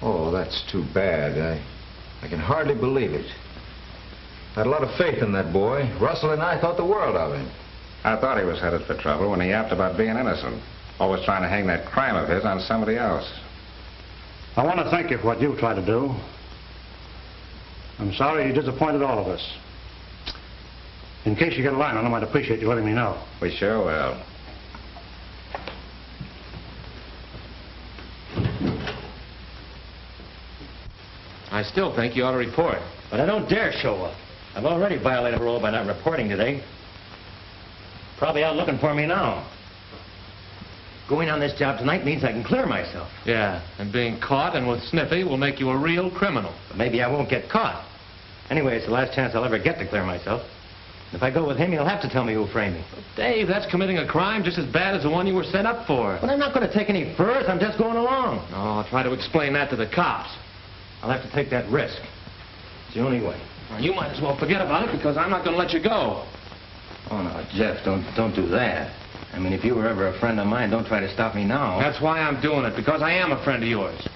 Oh, that's too bad. I can hardly believe it. I had a lot of faith in that boy. Russell and I thought the world of him. I thought he was headed for trouble when he yapped about being innocent. Always trying to hang that crime of his on somebody else. I want to thank you for what you've tried to do. I'm sorry you disappointed all of us. In case you get a line on him, I'd appreciate you letting me know. We sure will. I still think you ought to report. But I don't dare show up. I've already violated parole by not reporting today. Probably out looking for me now. Going on this job tonight means I can clear myself. Yeah, and being caught and with Sniffy will make you a real criminal. But maybe I won't get caught. Anyway, it's the last chance I'll ever get to clear myself. If I go with him, he'll have to tell me who framed me. Dave, that's committing a crime just as bad as the one you were sent up for. But I'm not going to take any furs. I'm just going along. Oh, I'll try to explain that to the cops. I'll have to take that risk. It's the only way. Well, you might as well forget about it because I'm not going to let you go. Oh, no, Jeff, don't do that. I mean, if you were ever a friend of mine, don't try to stop me now. That's why I'm doing it, because I am a friend of yours.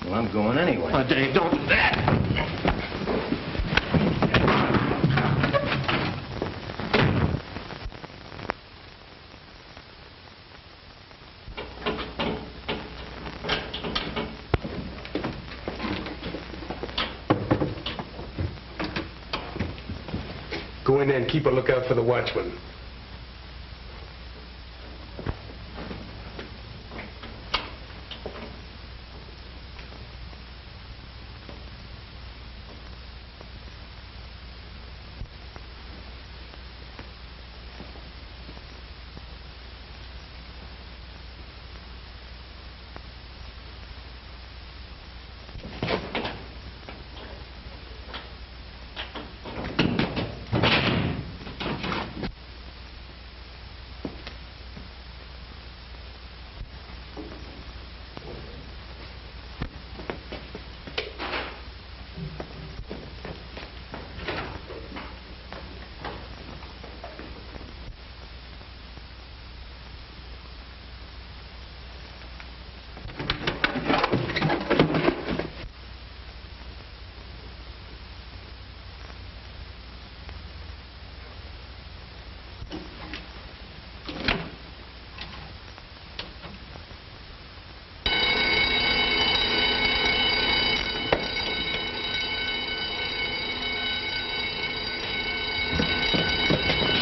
Well, I'm going anyway. Oh, Dave, don't do that. Go in there and keep a lookout for the watchman.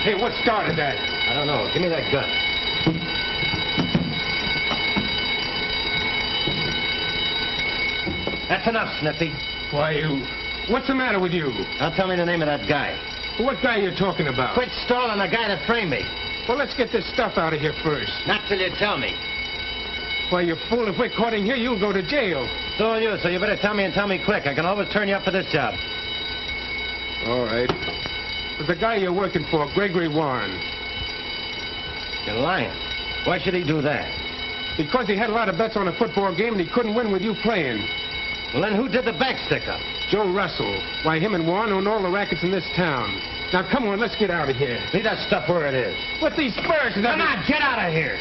Hey, what started that? I don't know. Give me that gun. That's enough, Sniffy. Why, what's the matter with you? Now tell me the name of that guy. What guy are you talking about? Quit stalling the guy that framed me. Well, let's get this stuff out of here first. Not till you tell me. Why, you fool, if we're caught in here, you'll go to jail. So will you, so you better tell me and tell me quick. I can always turn you up for this job. All right. The guy you're working for, Gregory Warren. You're lying. Why should he do that? Because he had a lot of bets on a football game and he couldn't win with you playing. Well, then who did the bank stick-up? Joe Russell. Why, him and Warren own all the rackets in this town. Now, come on, let's get out of here. Leave that stuff where it is. With these spurs and Come on, get out of here.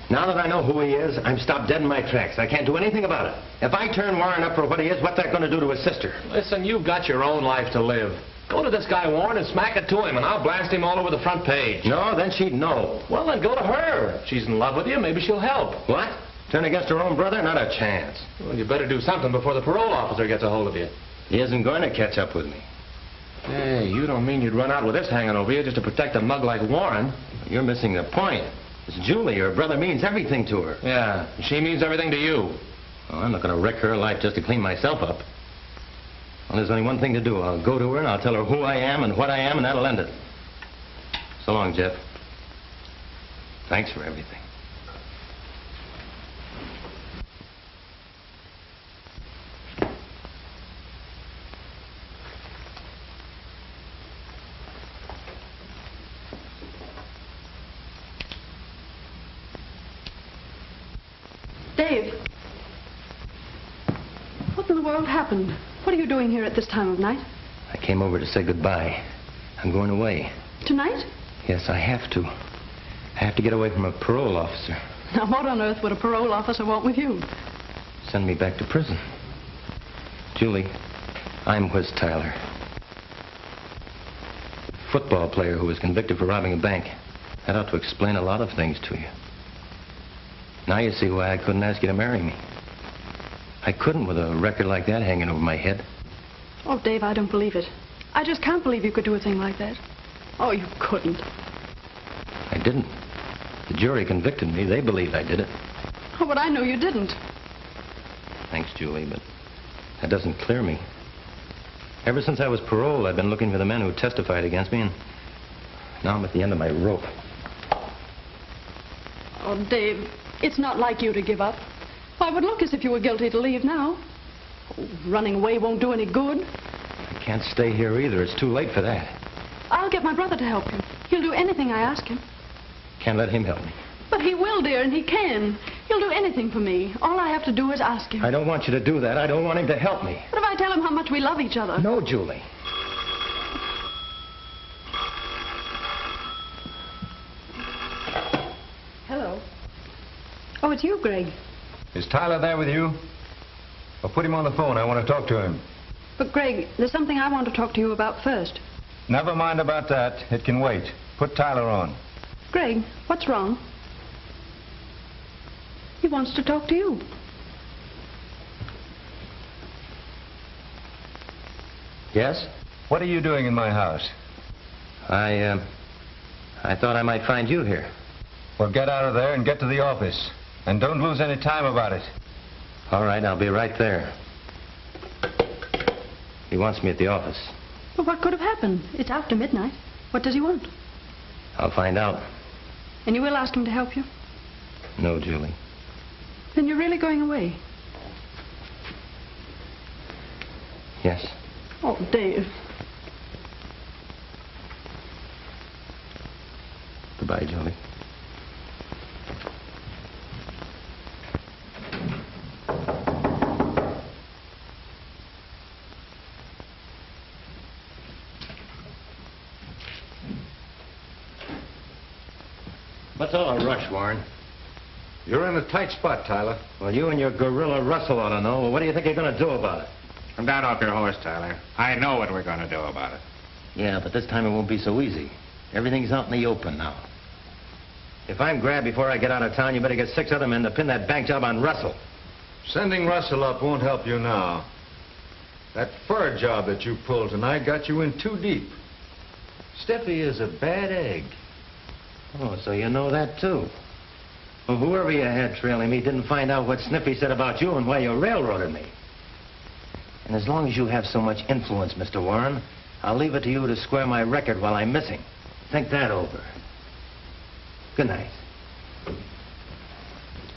Now that I know who he is, I'm stopped dead in my tracks. I can't do anything about it. If I turn Warren up for what he is, what's that going to do to his sister? Listen, you've got your own life to live. Go to this guy Warren and smack it to him, and I'll blast him all over the front page. No, then she'd know. Well, then go to her. If she's in love with you, maybe she'll help. What? Turn against her own brother? Not a chance. Well, you better do something before the parole officer gets a hold of you. He isn't going to catch up with me. Hey, you don't mean you'd run out with this hanging over you just to protect a mug like Warren? You're missing the point. It's Julie. Her brother means everything to her. Yeah, she means everything to you. Well, I'm not going to wreck her life just to clean myself up. Well, there's only one thing to do. I'll go to her and I'll tell her who I am and what I am, and that'll end it. So long, Jeff. Thanks for everything. What in the world happened? What are you doing here at this time of night? I came over to say goodbye. I'm going away. Tonight? Yes, I have to. I have to get away from a parole officer. Now, what on earth would a parole officer want with you? Send me back to prison. Julie, I'm Whiz Tyler. Football player who was convicted for robbing a bank. That ought to explain a lot of things to you. Now you see why I couldn't ask you to marry me. I couldn't with a record like that hanging over my head. Oh, Dave, I don't believe it. I just can't believe you could do a thing like that. Oh, you couldn't. I didn't. The jury convicted me. They believed I did it. Oh, but I know you didn't. Thanks, Julie, but that doesn't clear me. Ever since I was paroled, I've been looking for the men who testified against me, and now I'm at the end of my rope. Oh, Dave, it's not like you to give up. Why, it would look as if you were guilty to leave now. Oh, running away won't do any good. I can't stay here either. It's too late for that. I'll get my brother to help you. He'll do anything I ask him. Can't let him help me. But he will, dear, and he can. He'll do anything for me. All I have to do is ask him. I don't want you to do that. I don't want him to help me. What if I tell him how much we love each other? No, Julie. Hello. Oh, it's you, Greg. Is Tyler there with you? Well, put him on the phone. I want to talk to him. But, Greg, there's something I want to talk to you about first. Never mind about that. It can wait. Put Tyler on. Greg, what's wrong? He wants to talk to you. Yes? What are you doing in my house? I thought I might find you here. Well, get out of there and get to the office. And don't lose any time about it. All right, I'll be right there. He wants me at the office. But what could have happened? It's after midnight. What does he want? I'll find out. And you will ask him to help you? No, Julie. Then you're really going away? Yes. Oh, Dave. Goodbye, Julie. What's all the rush, Warren? You're in a tight spot, Tyler. Well, you and your gorilla Russell ought to know. Well, what do you think you're going to do about it? Come down off your horse, Tyler. I know what we're going to do about it. Yeah, but this time it won't be so easy. Everything's out in the open now. If I'm grabbed before I get out of town, you better get 6 other men to pin that bank job on Russell. Sending Russell up won't help you now. That fur job that you pulled tonight got you in too deep. Stiffy is a bad egg. Oh, so you know that, too. Well, whoever you had trailing me didn't find out what Sniffy said about you and why you railroaded me. And as long as you have so much influence, Mr. Warren, I'll leave it to you to square my record while I'm missing. Think that over. Good night.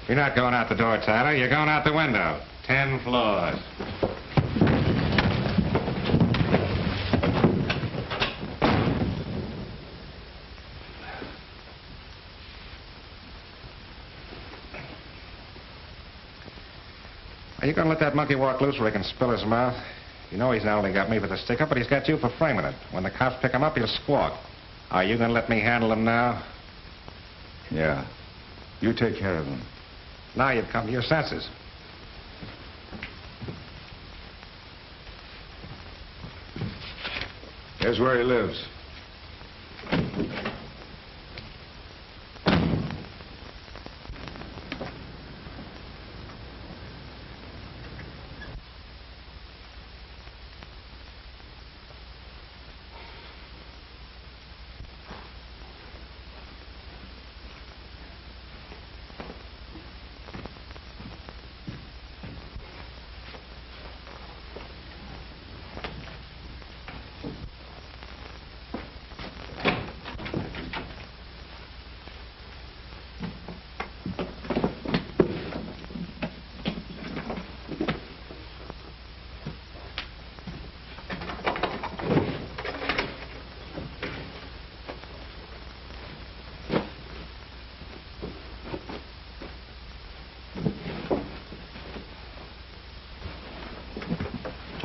You're not going out the door, Tyler. You're going out the window. 10 floors. Are you going to let that monkey walk loose where he can spill his mouth? You know he's not only got me for the stick-up, but he's got you for framing it. When the cops pick him up, he'll squawk. Are you going to let me handle him now? Yeah. You take care of him. Now you've come to your senses. Here's where he lives.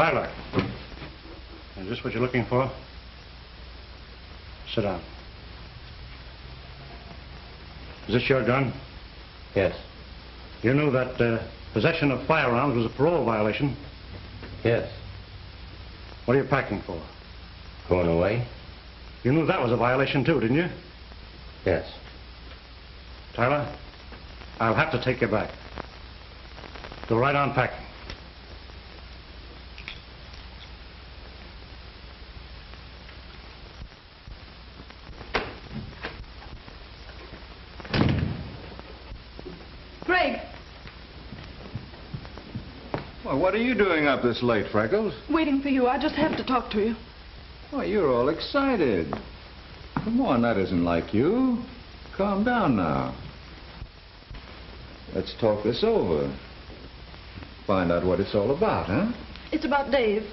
Tyler, is this what you're looking for? Sit down. Is this your gun? Yes. You knew that possession of firearms was a parole violation? Yes. What are you packing for? Going away? You knew that was a violation too, didn't you? Yes. Tyler, I'll have to take you back. Go right on packing. Greg, Well, what are you doing up this late, Freckles? waiting for you. I just have to talk to you. Why, you're all excited. Come on, that isn't like you. Calm down now. Let's talk this over. Find out what it's all about, huh? It's about Dave.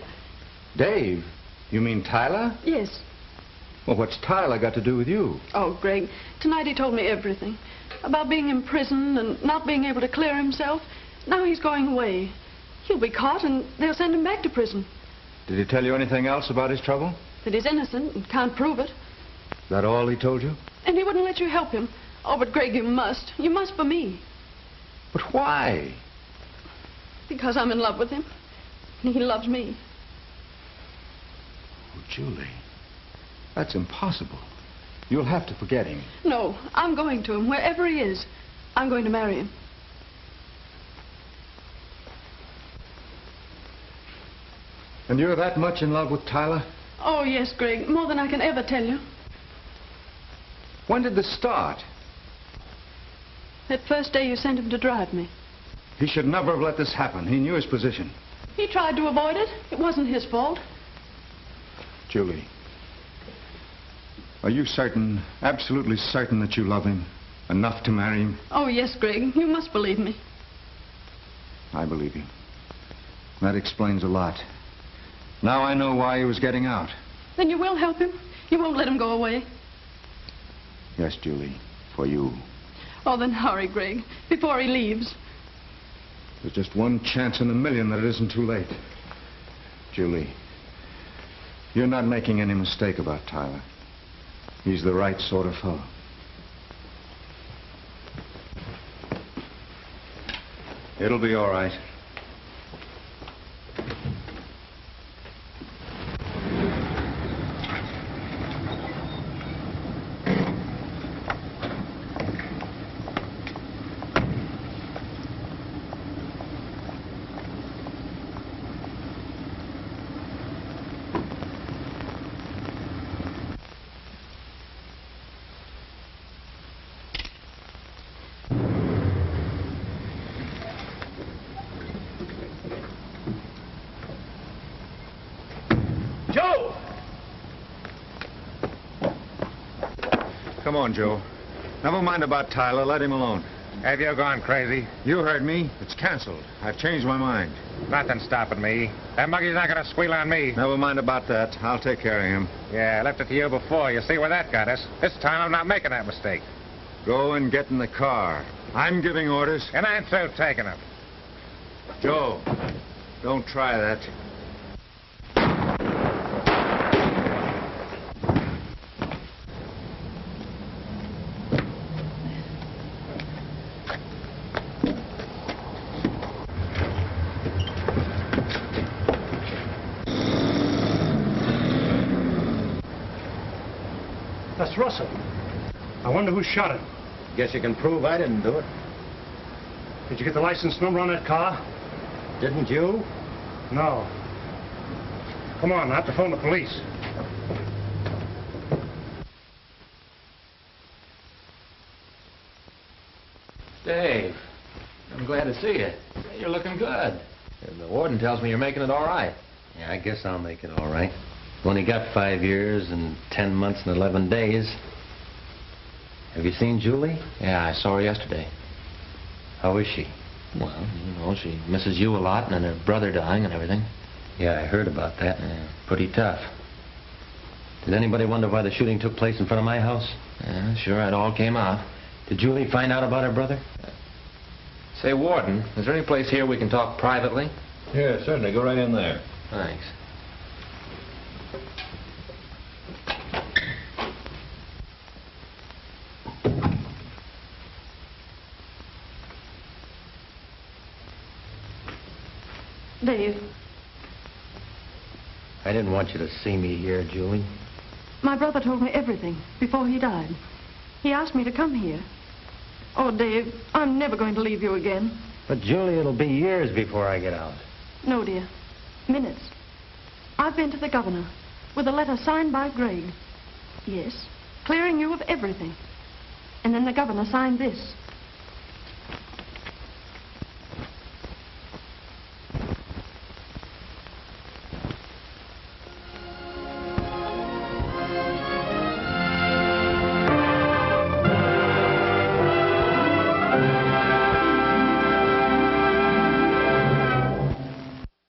Dave? You mean Tyler? Yes. Well, what's Tyler got to do with you? Oh, Greg, tonight he told me everything. About being in prison and not being able to clear himself. Now he's going away. He'll be caught and they'll send him back to prison. Did he tell you anything else about his trouble? That he's innocent and can't prove it. That all he told you? And he wouldn't let you help him. Oh, but Greg, you must. You must for me. But why? Because I'm in love with him. And he loves me. Oh, Julie, that's impossible. You'll have to forget him. No, I'm going to him, wherever he is. I'm going to marry him. And you're that much in love with Tyler? Oh, yes, Greg, more than I can ever tell you. When did this start? That first day you sent him to drive me. He should never have let this happen. He knew his position. He tried to avoid it. It wasn't his fault. Julie, are you certain, absolutely certain that you love him enough to marry him? Oh, yes, Greg, you must believe me. I believe you. That explains a lot. Now I know why he was getting out. Then you will help him? You won't let him go away? Yes, Julie, for you. Oh, then hurry, Greg, before he leaves. There's just one chance in a million that it isn't too late. Julie, you're not making any mistake about Tyler. He's the right sort of fellow. It'll be all right. Come on, Joe. Never mind about Tyler. Let him alone. Have you gone crazy? You heard me. It's canceled. I've changed my mind. Nothing's stopping me. That monkey's not going to squeal on me. Never mind about that. I'll take care of him. Yeah, I left it to you before. You see where that got us. This time I'm not making that mistake. Go and get in the car. I'm giving orders. And I'm through taking them. Joe, don't try that. That's Russell. I wonder who shot him. Guess you can prove I didn't do it. Did you get the license number on that car? Didn't you? No. Come on, I have to phone the police. Dave, I'm glad to see you. You're looking good. And the warden tells me you're making it all right. Yeah, I guess I'll make it all right. Only got 5 years and 10 months and 11 days. Have you seen Julie? Yeah, I saw her yesterday. How is she? Well, you know, she misses you a lot and her brother dying and everything. Yeah, I heard about that. Yeah. Pretty tough. Did anybody wonder why the shooting took place in front of my house? Yeah, sure, it all came out. Did Julie find out about her brother? Say, Warden, is there any place here we can talk privately? Yeah, certainly. Go right in there. Thanks. Dave, I didn't want you to see me here, Julie. my brother told me everything before he died. He asked me to come here. Oh, Dave, I'm never going to leave you again. But, Julie, it'll be years before I get out. No, dear. Minutes. I've been to the governor with a letter signed by Greg. Yes, clearing you of everything. And then the governor signed this.